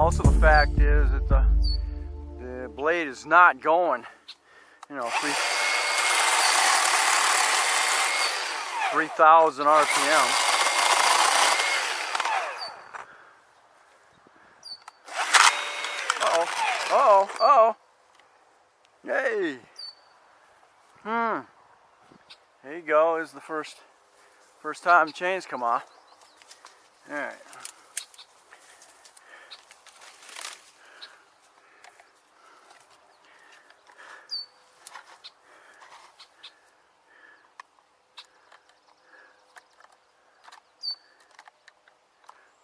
Also, the fact is that the blade is not going, you know, 3,000 RPM. Uh-oh. Yay. There you go. This is the first time the chains come off. All right.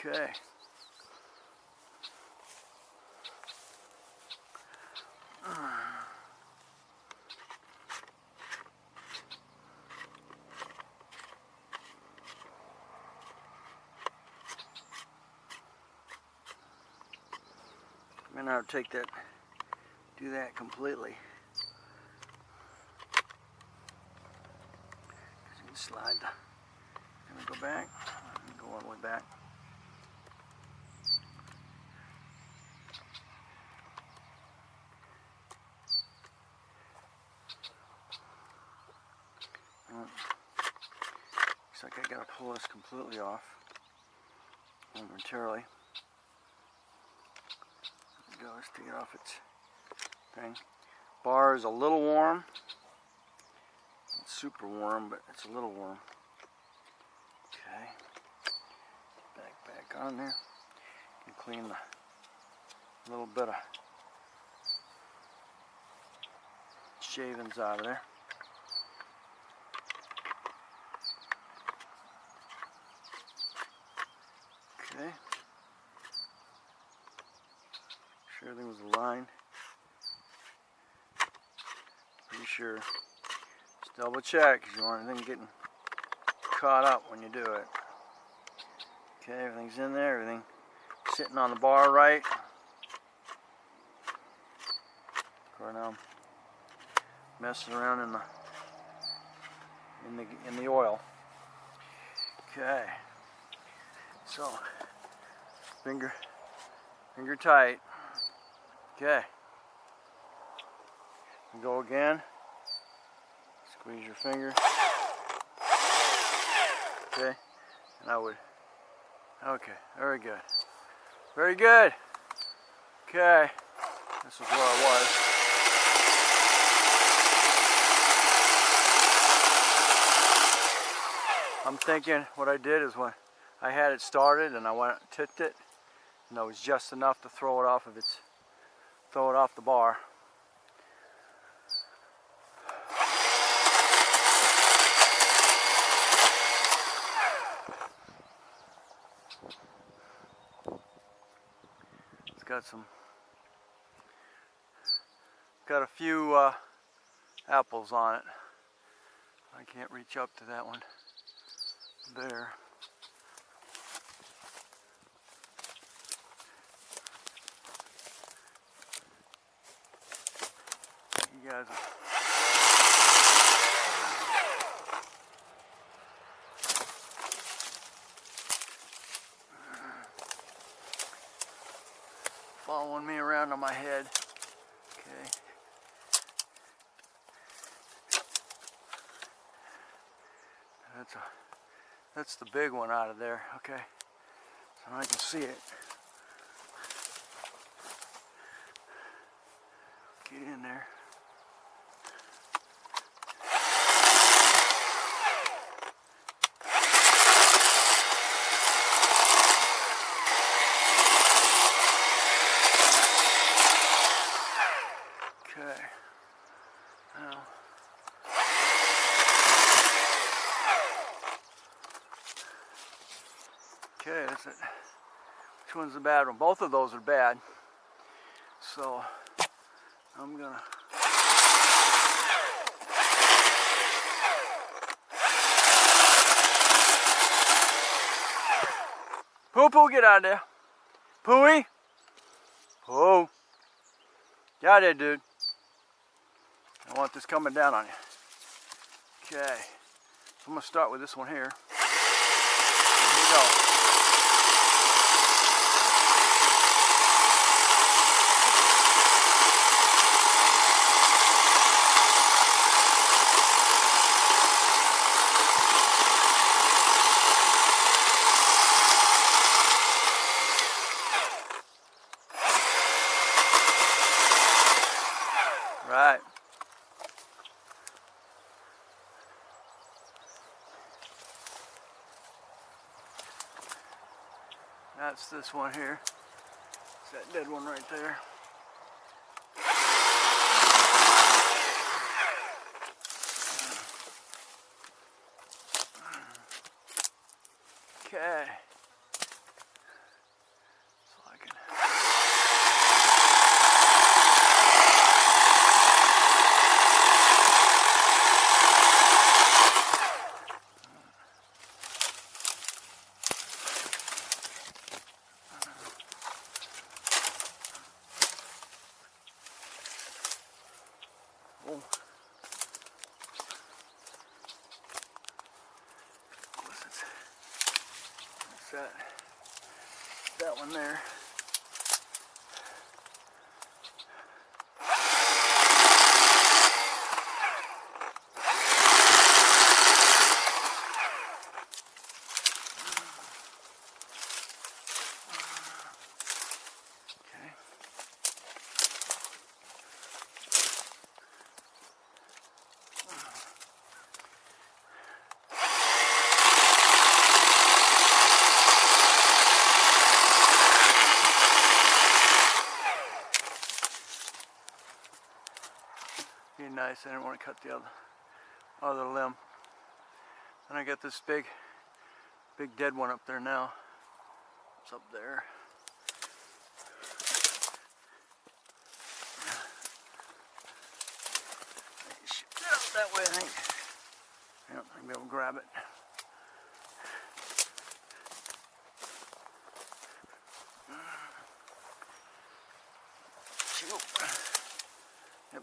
Okay. I'm gonna have to take that, do that completely. You can slide the, gonna go back, go all the way back. Looks like I gotta pull this completely off momentarily. There we go, let's take it off its thing. Bar is a little warm. It's super warm, but it's a little warm. Okay. Back on there. And clean the little bit of shavings out of there. Okay. Sure everything was aligned. Pretty sure. Just double check because you don't want anything getting caught up when you do it. Okay, everything's in there, everything sitting on the bar right. Right now I'm messing around in the oil. Okay. So finger tight. Okay. And go again. Squeeze your finger. Okay. And I would. Okay. Very good. Very good. Okay. This is where I was. I'm thinking what I did is when I had it started and I tipped it, and that was just enough to throw it off the bar. It's got a few apples on it. I can't reach up to that one there. You guys are following me around on my head. Okay. That's the big one out of there. Okay. So I can see it. Get in there. Okay. Now. Okay, that's it. Which one's the bad one? Both of those are bad. So I'm gonna Poo, get out of there. Pooey. Poo. Get out of there, dude. I want this coming down on you. Okay. So I'm gonna start with this one here. Here we go. That's this one here. It's that dead one right there. Okay. So I can. Oh. That's that one there. Be nice. I didn't want to cut the other limb. And I got this big dead one up there now. It's up there. Get up that way, I think. Yep, I'll be able to grab it.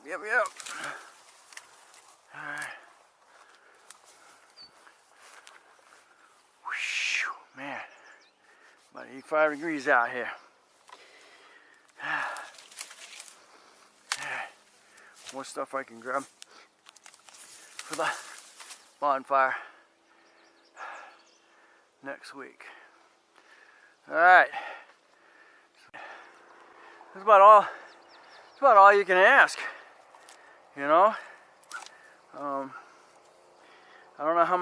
Yep. Alright. Man, about 85 degrees out here. More stuff I can grab for the bonfire next week. Alright. That's about all you can ask. You know? I don't know how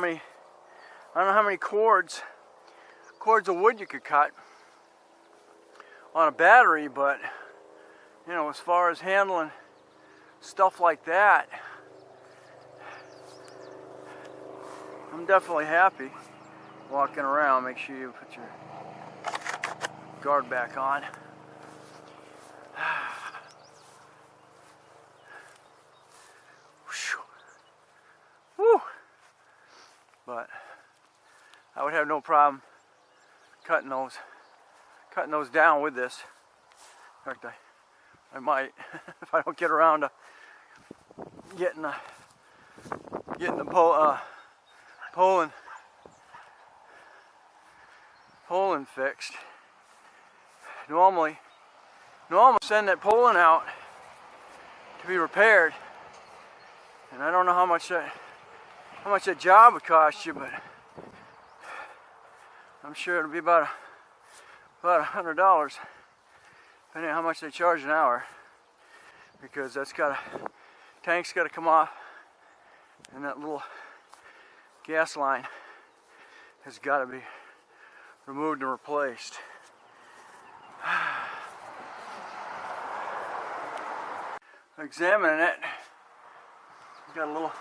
many cords of wood you could cut on a battery, but you know, as far as handling stuff like that, I'm definitely happy walking around. Make sure you put your guard back on. Whew. But I would have no problem cutting those down with this. In fact, I might if I don't get around to getting the Poland fixed. Normally send that Poland out to be repaired, and I don't know how much that job would cost you, but I'm sure it'll be about $100, depending on how much they charge an hour, because tank's got to come off, and that little gas line has got to be removed and replaced. Examining it, got a little.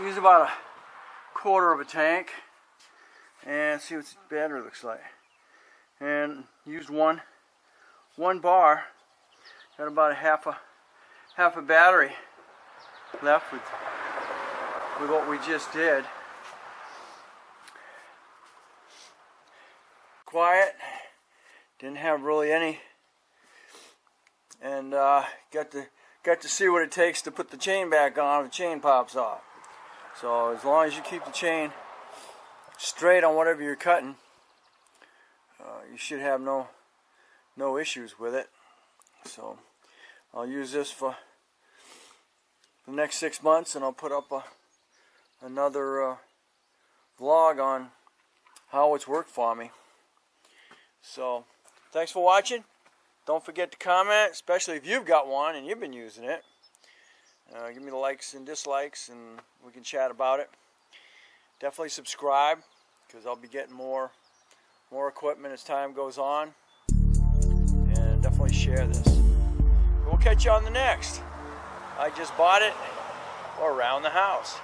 Use about 1/4 of a tank, and see what the battery looks like. And used one bar. Got about half a battery left with what we just did. Quiet. Didn't have really any. And got to see what it takes to put the chain back on if the chain pops off. So as long as you keep the chain straight on whatever you're cutting, you should have no issues with it. So I'll use this for the next 6 months, and I'll put up another vlog on how it's worked for me. So thanks for watching. Don't forget to comment, especially if you've got one and you've been using it. Give me the likes and dislikes, and we can chat about it. Definitely subscribe, because I'll be getting more more equipment as time goes on, and definitely share this. We'll catch you on the next. I just bought it around the house.